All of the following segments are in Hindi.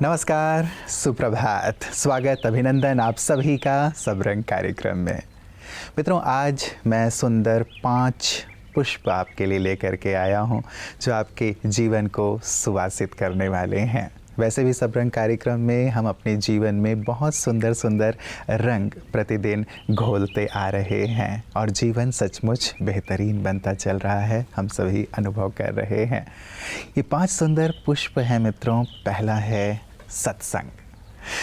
नमस्कार, सुप्रभात, स्वागत, अभिनंदन आप सभी का सब रंग कार्यक्रम में। मित्रों, आज मैं सुंदर 5 पुष्प आपके लिए लेकर के आया हूं जो आपके जीवन को सुवासित करने वाले हैं। वैसे भी सब रंग कार्यक्रम में हम अपने जीवन में बहुत सुंदर सुंदर रंग प्रतिदिन घोलते आ रहे हैं और जीवन सचमुच बेहतरीन बनता चल रहा है, हम सभी अनुभव कर रहे हैं। ये 5 सुंदर पुष्प हैं मित्रों। पहला है सत्संग।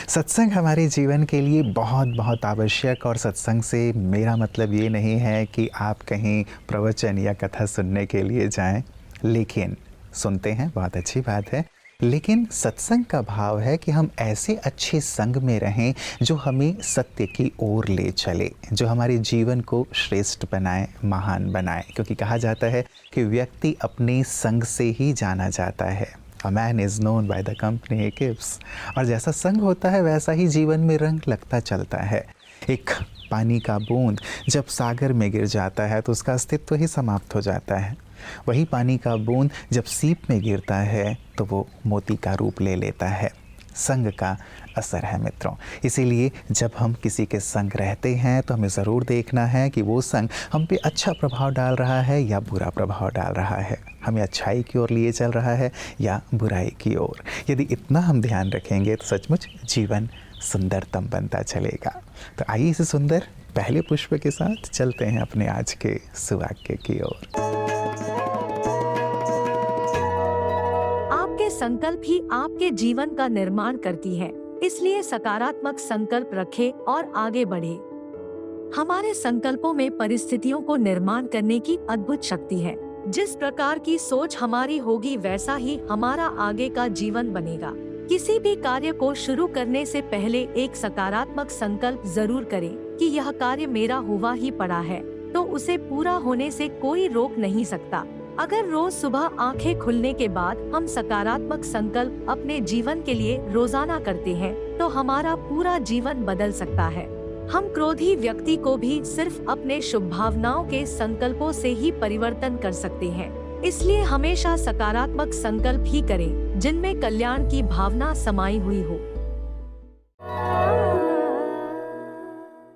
सत्संग हमारे जीवन के लिए बहुत बहुत आवश्यक, और सत्संग से मेरा मतलब ये नहीं है कि आप कहीं प्रवचन या कथा सुनने के लिए जाएं, लेकिन सुनते हैं, बहुत अच्छी बात है, लेकिन सत्संग का भाव है कि हम ऐसे अच्छे संग में रहें जो हमें सत्य की ओर ले चले, जो हमारे जीवन को श्रेष्ठ बनाए, महान बनाए। क्योंकि कहा जाता है कि व्यक्ति अपने संग से ही जाना जाता है। A man is known by the company he keeps। और जैसा संग होता है वैसा ही जीवन में रंग लगता चलता है। एक पानी का बूंद जब सागर में गिर जाता है तो उसका अस्तित्व ही समाप्त हो जाता है। वही पानी का बूंद जब सीप में गिरता है तो वो मोती का रूप ले लेता है। संग का असर है मित्रों। इसीलिए जब हम किसी के संग रहते हैं तो हमें ज़रूर देखना है कि वो संग हम पे अच्छा प्रभाव डाल रहा है या बुरा प्रभाव डाल रहा है, हमें अच्छाई की ओर लिए चल रहा है या बुराई की ओर। यदि इतना हम ध्यान रखेंगे तो सचमुच जीवन सुंदरतम बनता चलेगा। तो आइए इस सुंदर पहले पुष्प के साथ चलते हैं अपने आज के सुवाक्य की ओर। आपके संकल्प ही आपके जीवन का निर्माण करती है, इसलिए सकारात्मक संकल्प रखें और आगे बढ़े। हमारे संकल्पों में परिस्थितियों को निर्माण करने की अद्भुत शक्ति है। जिस प्रकार की सोच हमारी होगी वैसा ही हमारा आगे का जीवन बनेगा। किसी भी कार्य को शुरू करने से पहले एक सकारात्मक संकल्प जरूर करें कि यह कार्य मेरा हुआ ही पड़ा है, तो उसे पूरा होने से कोई रोक नहीं सकता। अगर रोज सुबह आंखें खुलने के बाद हम सकारात्मक संकल्प अपने जीवन के लिए रोजाना करते हैं तो हमारा पूरा जीवन बदल सकता है। हम क्रोधी व्यक्ति को भी सिर्फ अपने शुभ भावनाओं के संकल्पों से ही परिवर्तन कर सकते हैं। इसलिए हमेशा सकारात्मक संकल्प ही करें जिनमें कल्याण की भावना समाई हुई हो।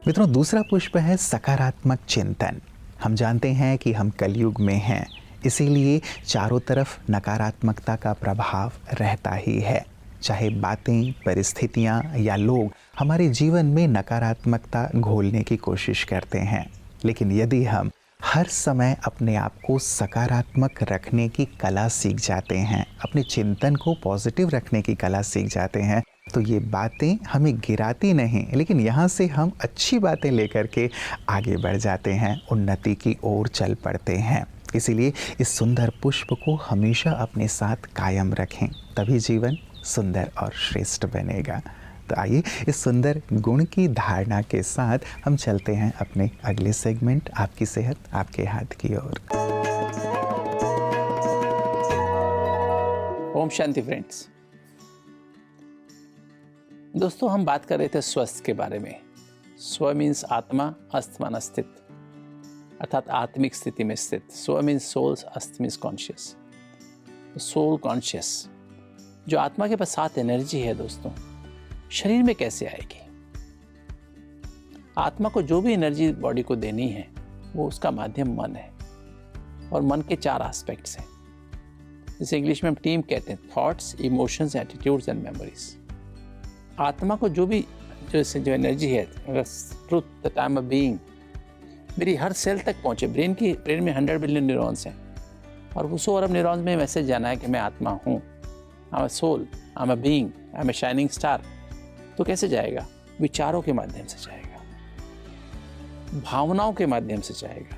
मित्रों, दूसरा पुष्प है सकारात्मक चिंतन। हम जानते हैं कि हम कलयुग में हैं, इसीलिए चारों तरफ नकारात्मकता का प्रभाव रहता ही है। चाहे बातें, परिस्थितियाँ या लोग हमारे जीवन में नकारात्मकता घोलने की कोशिश करते हैं, लेकिन यदि हम हर समय अपने आप को सकारात्मक रखने की कला सीख जाते हैं, अपने चिंतन को पॉजिटिव रखने की कला सीख जाते हैं, तो ये बातें हमें गिराती नहीं, लेकिन यहाँ से हम अच्छी बातें लेकर के आगे बढ़ जाते हैं, उन्नति की ओर चल पड़ते हैं। इसीलिए इस सुंदर पुष्प को हमेशा अपने साथ कायम रखें, तभी जीवन सुंदर और श्रेष्ठ बनेगा। तो आइए इस सुंदर गुण की धारणा के साथ हम चलते हैं अपने अगले सेगमेंट, आपकी सेहत आपके हाथ की ओर। ओम शांति फ्रेंड्स। दोस्तों, हम बात कर रहे थे स्वस्थ के बारे में। स्व मीन्स आत्मा, अस्त माना स्थित, अर्थात आत्मिक स्थिति में स्थित। स्व मीन्स सोल्स, अस्त मीन्स कॉन्शियस। सोल कॉन्शियस, जो आत्मा के पास साथ एनर्जी है दोस्तों, शरीर में कैसे आएगी? आत्मा को जो भी एनर्जी बॉडी को देनी है वो उसका माध्यम मन है, और मन के 4 एस्पेक्ट्स हैं, जिसे इंग्लिश में हम टीम कहते हैं, thoughts, emotions, attitudes and memories. आत्मा को जो एनर्जी है, truth that I am a being, मेरी हर सेल तक पहुंचे। ब्रेन में 100 बिलियन न्यूरॉन्स हैं, और वो 100 अरब न्यूरॉन्स में मैसेज जाना है कि मैं आत्मा हूँ, I am a soul, I am a being, I am a shining star. तो कैसे जाएगा? विचारों के माध्यम से जाएगा, भावनाओं के माध्यम से जाएगा,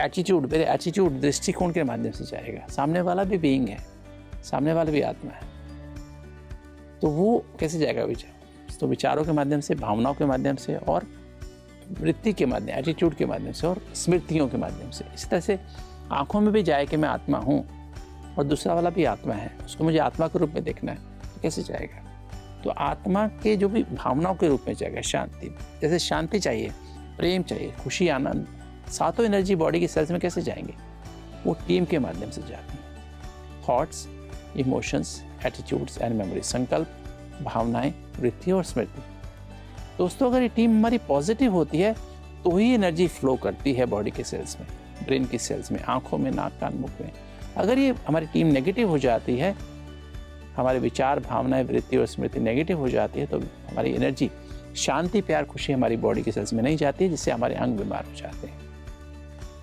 एटीट्यूड, मेरे एटीट्यूड, दृष्टिकोण के माध्यम से जाएगा। सामने वाला भी बीइंग है, सामने वाला भी आत्मा है, तो वो कैसे जाएगा विचार? तो विचारों के माध्यम से, भावनाओं के माध्यम से, और वृत्ति के माध्यम, एटीट्यूड के माध्यम से, और स्मृतियों के माध्यम से। इसी तरह से आंखों में भी जाए कि मैं आत्मा हूँ और दूसरा वाला भी आत्मा है, उसको मुझे आत्मा के रूप में देखना है, तो कैसे जाएगा? तो आत्मा के जो भी भावनाओं के रूप में जाएगा, शांति, जैसे शांति चाहिए, प्रेम चाहिए, खुशी, आनंद, सातों एनर्जी बॉडी की सेल्स में कैसे जाएंगे? वो टीम के माध्यम से जाती हैं। Thoughts, emotions, attitudes and memory. संकल्प, भावनाएं, वृत्ति और स्मृति। दोस्तों, अगर ये टीम हमारी पॉजिटिव होती है तो ही एनर्जी फ्लो करती है बॉडी के सेल्स में, ब्रेन की सेल्स में, आंखों में, नाक, कान, मुख में। अगर ये हमारी टीम नेगेटिव हो जाती है, हमारे विचार, भावनाएं, वृत्ति और स्मृति नेगेटिव हो जाती है, तो हमारी एनर्जी, शांति, प्यार, खुशी हमारी बॉडी के सेल्स में नहीं जाती है, जिससे हमारे अंग बीमार हो जाते हैं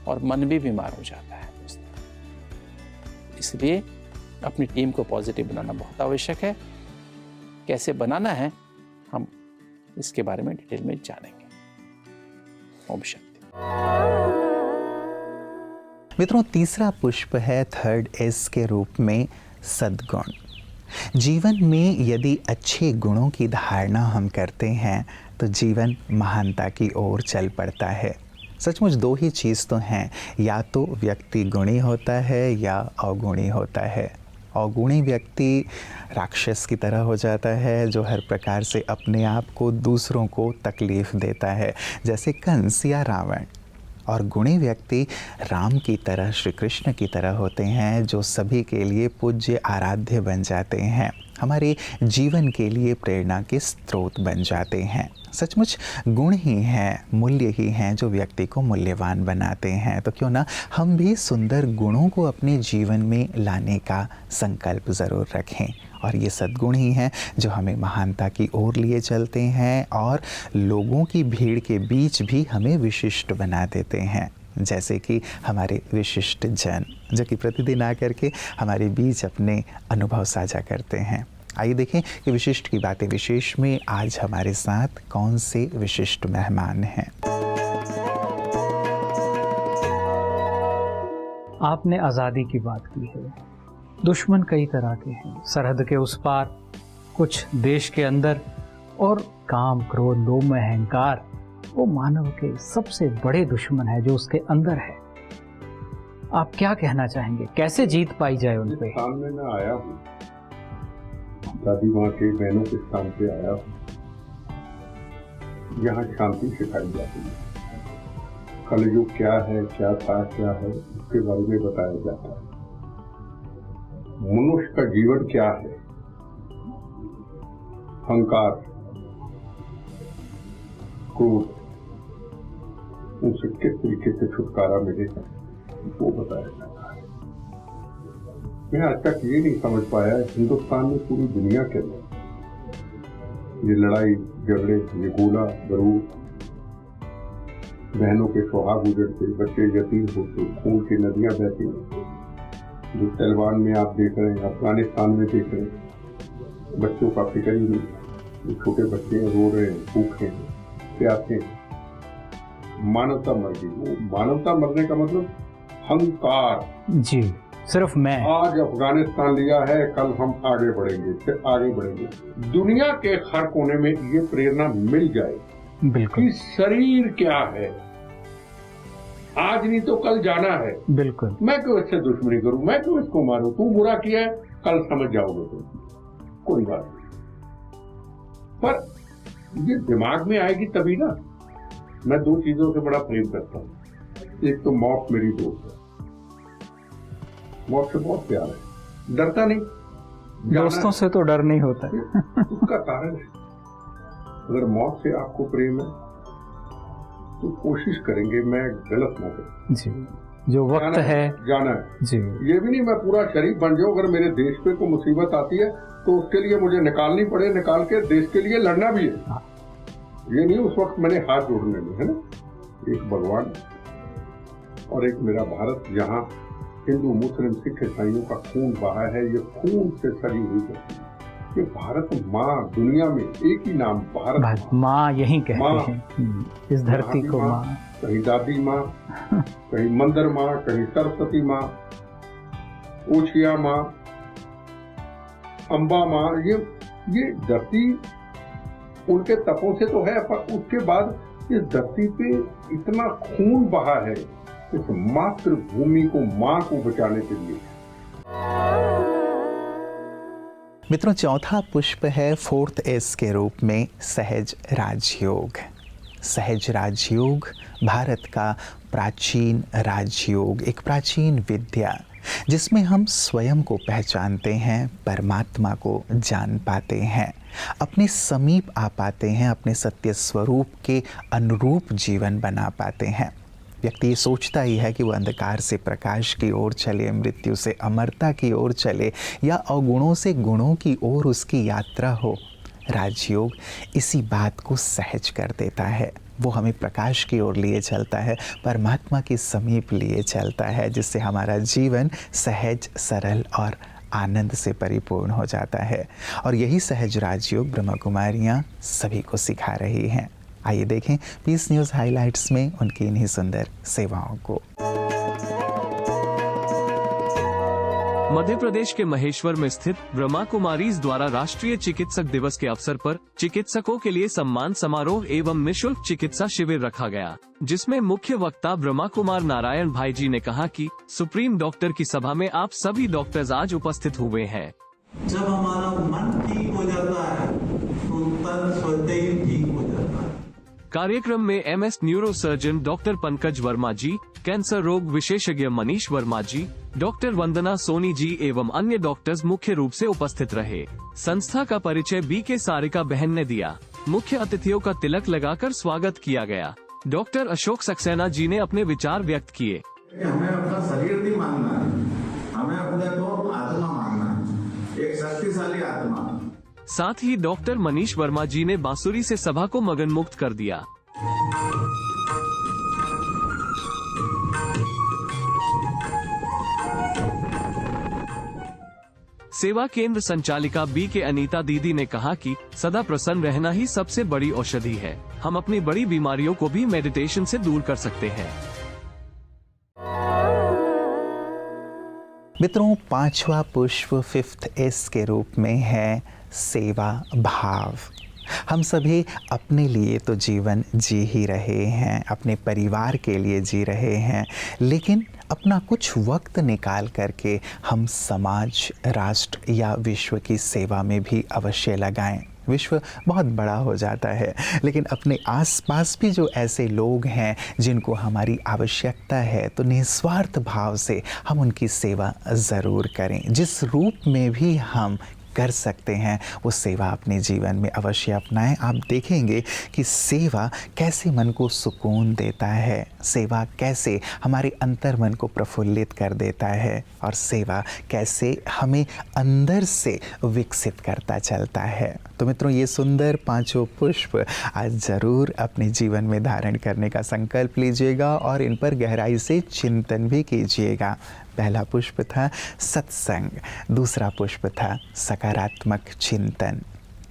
और मन भी बीमार हो जाता है दोस्तों। इसलिए अपनी टीम को पॉजिटिव बनाना बहुत आवश्यक है। कैसे बनाना है, हम इसके बारे में डिटेल में जानेंगे। ओम शांति। मित्रों, तीसरा पुष्प है 3rd S के रूप में सद्गुण। जीवन में यदि अच्छे गुणों की धारणा हम करते हैं तो जीवन महानता की ओर चल पड़ता है। सचमुच 2 ही चीज़ तो हैं, या तो व्यक्ति गुणी होता है या अवगुणी होता है। अवगुणी व्यक्ति राक्षस की तरह हो जाता है, जो हर प्रकार से अपने आप को, दूसरों को तकलीफ़ देता है, जैसे कंस या रावण। और गुणी व्यक्ति राम की तरह, श्री कृष्ण की तरह होते हैं, जो सभी के लिए पूज्य, आराध्य बन जाते हैं, हमारे जीवन के लिए प्रेरणा के स्रोत बन जाते हैं। सचमुच गुण ही हैं, मूल्य ही हैं जो व्यक्ति को मूल्यवान बनाते हैं। तो क्यों ना हम भी सुंदर गुणों को अपने जीवन में लाने का संकल्प ज़रूर रखें। और ये सद्गुण ही हैं जो हमें महानता की ओर लिए चलते हैं और लोगों की भीड़ के बीच भी हमें विशिष्ट बना देते हैं। जैसे कि हमारे विशिष्ट जन, जो कि प्रतिदिन आकर के हमारे बीच अपने अनुभव साझा करते हैं। आइए देखें कि विशिष्ट की बातें विशेष में आज हमारे साथ कौन से विशिष्ट मेहमान हैं। आपने आज़ादी की बात की है। दुश्मन कई तरह के हैं, सरहद के उस पार, कुछ देश के अंदर, और काम, क्रोध, लोभ, अहंकार वो मानव के सबसे बड़े दुश्मन है जो उसके अंदर है। आप क्या कहना चाहेंगे, कैसे जीत पाई जाए उन पे? सामने मैं आया हूँ, दादी माँ के, बहनों के स्थान पे आया हूँ। यहाँ शांति सिखाई जाती है। कलयुग क्या है, क्या था, क्या है, उसके बारे में बताया जाता है। मनुष्य का जीवन क्या है, अहंकार, क्रोध, उनसे किस तरीके से छुटकारा मिलेगा वो बताया जाता है। मैं आज तक ये नहीं समझ पाया हिंदुस्तान में, पूरी दुनिया के अंदर ये लड़ाई झगड़े, ये गोला बारूद, बहनों के सुहाग उजड़ते, बच्चे यतीम होते, खून की नदियां बहती, जो तालिबान में आप देख रहे हैं, अफगानिस्तान में देख रहे हैं, बच्चों का फिक्र ही नहीं, जो छोटे बच्चे रो रहे हैं, भूखे हैं, प्यासे हैं। मानवता मर गई। वो मानवता मरने का मतलब अहंकार जी, सिर्फ मैं। आज अफगानिस्तान लिया है, कल हम आगे बढ़ेंगे, फिर आगे बढ़ेंगे। दुनिया के हर कोने में ये प्रेरणा मिल जाए बिल्कुल कि शरीर क्या है, आज नहीं तो कल जाना है। बिल्कुल। मैं क्यों इससे दुश्मनी करूं, मैं क्यों इसको मारूं, तू बुरा किया है, कल समझ जाओगे तुम, कोई बात नहीं। पर ये दिमाग में आएगी तभी ना। मैं 2 चीजों से बड़ा प्रेम करता हूं। एक तो मौत मेरी दोस्त है, मौत से बहुत प्यार है, डरता नहीं। दोस्तों से तो डर नहीं होता है। उसका कारण है, अगर मौत से आपको प्रेम है तो कोशिश करेंगे मैं गलत ना करूं। जी, जो वक्त है जाना है जी। ये भी नहीं मैं पूरा शरीफ बन जाऊं, अगर मेरे देश पे कोई मुसीबत आती है तो उसके लिए मुझे निकालनी पड़े, निकाल के देश के लिए लड़ना भी है। ये नहीं उस वक्त मैंने हाथ जोड़ने में, है ना। एक भगवान और एक मेरा भारत, जहाँ हिंदू, मुस्लिम, सिख, ईसाइयों का खून बहा है, ये खून से सजी हुई धरती है। ये भारत माँ, दुनिया में एक ही नाम भारत माँ, यही कहते हैं इस धरती को माँ। कहीं दादी माँ, कहीं मंदिर माँ, कहीं सरस्वती माँ, ओछिया माँ, अम्बा माँ। ये धरती उनके तपों से तो है, पर उसके बाद इस धरती पे इतना खून बहा है इस मातृभूमि को, माँ को बचाने के लिए। मित्रों, चौथा पुष्प है 4th S के रूप में सहज राजयोग। सहज राजयोग भारत का प्राचीन राजयोग, एक प्राचीन विद्या जिसमें हम स्वयं को पहचानते हैं, परमात्मा को जान पाते हैं, अपने समीप आ पाते हैं, अपने सत्य स्वरूप के अनुरूप जीवन बना पाते हैं। व्यक्ति ये सोचता ही है कि वो अंधकार से प्रकाश की ओर चले, मृत्यु से अमरता की ओर चले या अवगुणों से गुणों की ओर उसकी यात्रा हो। राजयोग इसी बात को सहज कर देता है। वो हमें प्रकाश की ओर लिए चलता है, परमात्मा के समीप लिए चलता है, जिससे हमारा जीवन सहज, सरल और आनंद से परिपूर्ण हो जाता है। और यही सहज राजयोग ब्रह्मा कुमारियाँ सभी को सिखा रही हैं। आइए देखें पीस न्यूज़ हाइलाइट्स में उनकी इन्हीं सुंदर सेवाओं को। मध्य प्रदेश के महेश्वर में स्थित ब्रह्मा कुमारीज द्वारा राष्ट्रीय चिकित्सक दिवस के अवसर पर चिकित्सकों के लिए सम्मान समारोह एवं निःशुल्क चिकित्सा शिविर रखा गया, जिसमें मुख्य वक्ता ब्रह्मा कुमार नारायण भाई जी ने कहा कि सुप्रीम डॉक्टर की सभा में आप सभी डॉक्टर्स आज उपस्थित हुए हैं। जब हमारा मन ठीक हो जाता है तो तन स्वतः ही ठीक हो जाता है। कार्यक्रम में MS neurosurgeon doctor Pankaj Verma ji, cancer रोग विशेषज्ञ मनीष वर्मा जी, डॉक्टर वंदना सोनी जी एवं अन्य डॉक्टर्स मुख्य रूप से उपस्थित रहे। संस्था का परिचय BK सारिका बहन ने दिया। मुख्य अतिथियों का तिलक लगाकर स्वागत किया गया। डॉक्टर अशोक सक्सेना जी ने अपने विचार व्यक्त किए। हमें अपना शरीर नहीं मानना है, हमें अपने को आत्मा मानना है, एक शक्तिशाली आत्मा। साथ ही डॉक्टर मनीष वर्मा जी ने बांसुरी से सभा को मगन मुक्त कर दिया। सेवा केंद्र संचालिका BK अनीता दीदी ने कहा कि सदा प्रसन्न रहना ही सबसे बड़ी औषधि है। हम अपनी बड़ी बीमारियों को भी मेडिटेशन से दूर कर सकते हैं। मित्रों, 5वां पुष्प 5th S के रूप में है सेवा भाव। हम सभी अपने लिए तो जीवन जी ही रहे हैं, अपने परिवार के लिए जी रहे हैं, लेकिन अपना कुछ वक्त निकाल करके हम समाज, राष्ट्र या विश्व की सेवा में भी अवश्य लगाएं। विश्व बहुत बड़ा हो जाता है, लेकिन अपने आसपास भी जो ऐसे लोग हैं जिनको हमारी आवश्यकता है, तो निस्वार्थ भाव से हम उनकी सेवा ज़रूर करें। जिस रूप में भी हम कर सकते हैं वो सेवा अपने जीवन में अवश्य अपनाएं। आप देखेंगे कि सेवा कैसे मन को सुकून देता है, सेवा कैसे हमारे अंतर मन को प्रफुल्लित कर देता है, और सेवा कैसे हमें अंदर से विकसित करता चलता है। तो मित्रों, ये सुंदर 5 पुष्प आज ज़रूर अपने जीवन में धारण करने का संकल्प लीजिएगा और इन पर गहराई से चिंतन भी कीजिएगा। पहला पुष्प था सत्संग, दूसरा पुष्प था सकारात्मक चिंतन,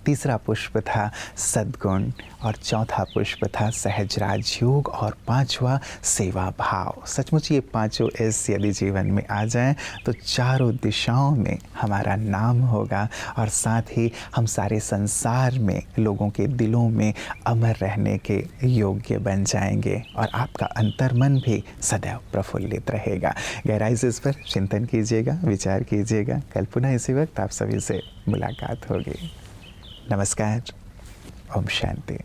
तीसरा पुष्प था सद्गुण और चौथा पुष्प था सहज राजयोग और 5वां सेवा भाव। सचमुच ये 5 S यदि जीवन में आ जाएं तो चारों दिशाओं में हमारा नाम होगा और साथ ही हम सारे संसार में लोगों के दिलों में अमर रहने के योग्य बन जाएंगे और आपका अंतर्मन भी सदैव प्रफुल्लित रहेगा। गहराई से इस पर चिंतन कीजिएगा, विचार कीजिएगा। कल पुनः इसी वक्त आप सभी से मुलाकात होगी। नमस्कार, ओम शांति।